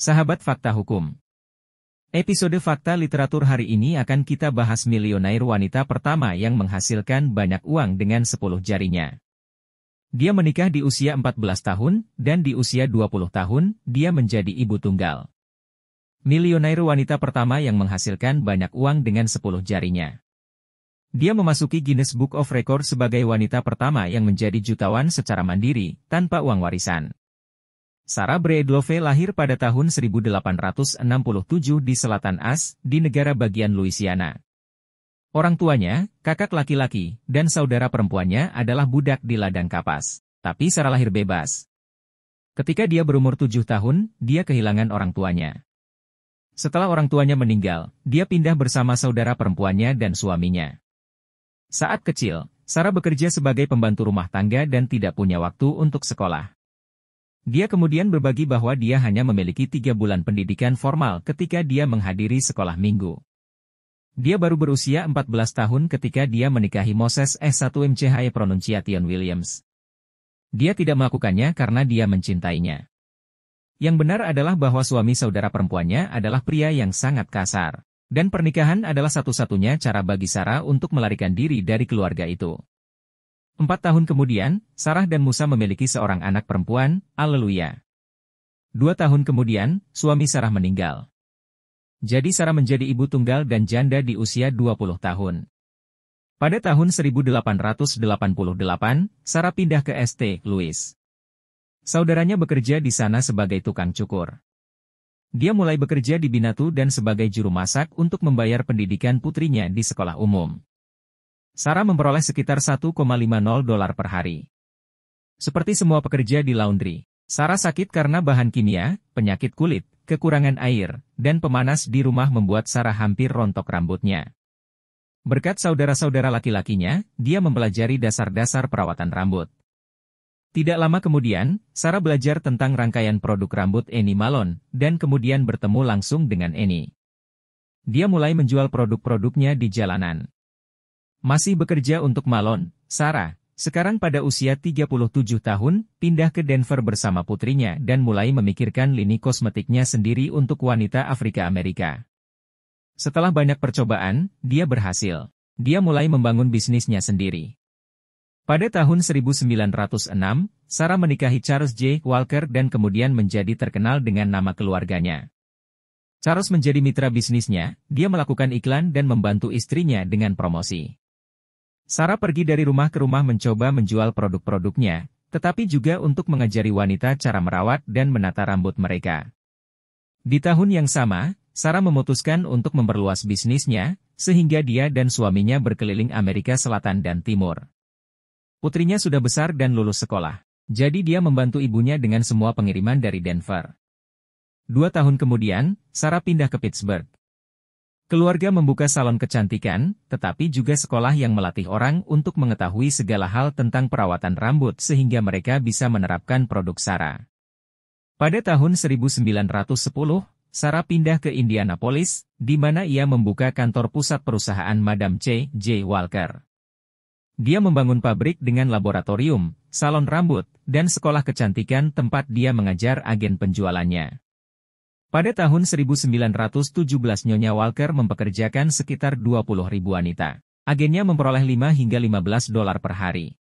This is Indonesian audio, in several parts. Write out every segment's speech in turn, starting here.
Sahabat Fakta Hukum. Episode Fakta Literatur hari ini akan kita bahas milionair wanita pertama yang menghasilkan banyak uang dengan 10 jarinya. Dia menikah di usia 14 tahun, dan di usia 20 tahun, dia menjadi ibu tunggal. Milionair wanita pertama yang menghasilkan banyak uang dengan 10 jarinya. Dia memasuki Guinness Book of Record sebagai wanita pertama yang menjadi jutawan secara mandiri, tanpa uang warisan. Sarah Breedlove lahir pada tahun 1867 di Selatan As, di negara bagian Louisiana. Orang tuanya, kakak laki-laki, dan saudara perempuannya adalah budak di ladang kapas. Tapi Sarah lahir bebas. Ketika dia berumur 7 tahun, dia kehilangan orang tuanya. Setelah orang tuanya meninggal, dia pindah bersama saudara perempuannya dan suaminya. Saat kecil, Sarah bekerja sebagai pembantu rumah tangga dan tidak punya waktu untuk sekolah. Dia kemudian berbagi bahwa dia hanya memiliki 3 bulan pendidikan formal ketika dia menghadiri sekolah minggu. Dia baru berusia 14 tahun ketika dia menikahi Moses S1 MCHE Pronunciation Williams. Dia tidak melakukannya karena dia mencintainya. Yang benar adalah bahwa suami saudara perempuannya adalah pria yang sangat kasar. Dan pernikahan adalah satu-satunya cara bagi Sarah untuk melarikan diri dari keluarga itu. 4 tahun kemudian, Sarah dan Musa memiliki seorang anak perempuan, Alleluia. 2 tahun kemudian, suami Sarah meninggal. Jadi Sarah menjadi ibu tunggal dan janda di usia 20 tahun. Pada tahun 1888, Sarah pindah ke St. Louis. Saudaranya bekerja di sana sebagai tukang cukur. Dia mulai bekerja di Binatu dan sebagai juru masak untuk membayar pendidikan putrinya di sekolah umum. Sarah memperoleh sekitar $1,50 per hari. Seperti semua pekerja di laundry, Sarah sakit karena bahan kimia, penyakit kulit, kekurangan air, dan pemanas di rumah membuat Sarah hampir rontok rambutnya. Berkat saudara-saudara laki-lakinya, dia mempelajari dasar-dasar perawatan rambut. Tidak lama kemudian, Sarah belajar tentang rangkaian produk rambut Annie Malone, dan kemudian bertemu langsung dengan Annie. Dia mulai menjual produk-produknya di jalanan. Masih bekerja untuk Malone, Sarah, sekarang pada usia 37 tahun, pindah ke Denver bersama putrinya dan mulai memikirkan lini kosmetiknya sendiri untuk wanita Afrika Amerika. Setelah banyak percobaan, dia berhasil. Dia mulai membangun bisnisnya sendiri. Pada tahun 1906, Sarah menikahi Charles J. Walker dan kemudian menjadi terkenal dengan nama keluarganya. Charles menjadi mitra bisnisnya, dia melakukan iklan dan membantu istrinya dengan promosi. Sarah pergi dari rumah ke rumah mencoba menjual produk-produknya, tetapi juga untuk mengajari wanita cara merawat dan menata rambut mereka. Di tahun yang sama, Sarah memutuskan untuk memperluas bisnisnya, sehingga dia dan suaminya berkeliling Amerika Selatan dan Timur. Putrinya sudah besar dan lulus sekolah, jadi dia membantu ibunya dengan semua pengiriman dari Denver. 2 tahun kemudian, Sarah pindah ke Pittsburgh. Keluarga membuka salon kecantikan, tetapi juga sekolah yang melatih orang untuk mengetahui segala hal tentang perawatan rambut sehingga mereka bisa menerapkan produk Sarah. Pada tahun 1910, Sarah pindah ke Indianapolis, di mana ia membuka kantor pusat perusahaan Madam C. J. Walker. Dia membangun pabrik dengan laboratorium, salon rambut, dan sekolah kecantikan tempat dia mengajar agen penjualannya. Pada tahun 1917 Nyonya Walker mempekerjakan sekitar 20.000 wanita. Agennya memperoleh $5 hingga $15 per hari.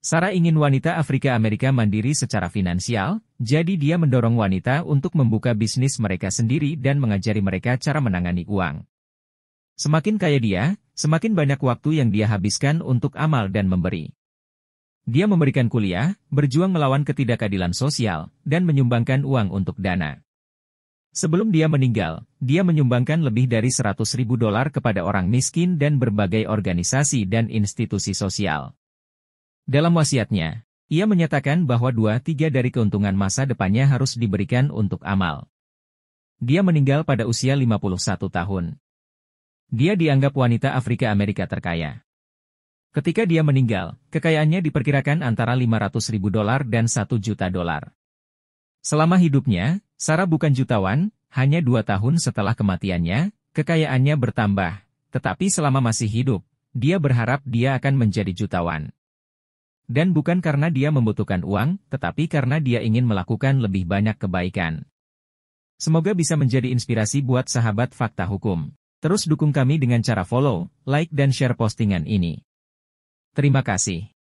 Sarah ingin wanita Afrika Amerika mandiri secara finansial, jadi dia mendorong wanita untuk membuka bisnis mereka sendiri dan mengajari mereka cara menangani uang. Semakin kaya dia, semakin banyak waktu yang dia habiskan untuk amal dan memberi. Dia memberikan kuliah, berjuang melawan ketidakadilan sosial, dan menyumbangkan uang untuk dana. Sebelum dia meninggal, dia menyumbangkan lebih dari $100.000 kepada orang miskin dan berbagai organisasi dan institusi sosial. Dalam wasiatnya, ia menyatakan bahwa 2/3 dari keuntungan masa depannya harus diberikan untuk amal. Dia meninggal pada usia 51 tahun. Dia dianggap wanita Afrika Amerika terkaya. Ketika dia meninggal, kekayaannya diperkirakan antara $500.000 dan $1 juta. Selama hidupnya, Sarah bukan jutawan, hanya 2 tahun setelah kematiannya, kekayaannya bertambah, tetapi selama masih hidup, dia berharap dia akan menjadi jutawan. Dan bukan karena dia membutuhkan uang, tetapi karena dia ingin melakukan lebih banyak kebaikan. Semoga bisa menjadi inspirasi buat sahabat Fakta Hukum. Terus dukung kami dengan cara follow, like dan share postingan ini. Terima kasih.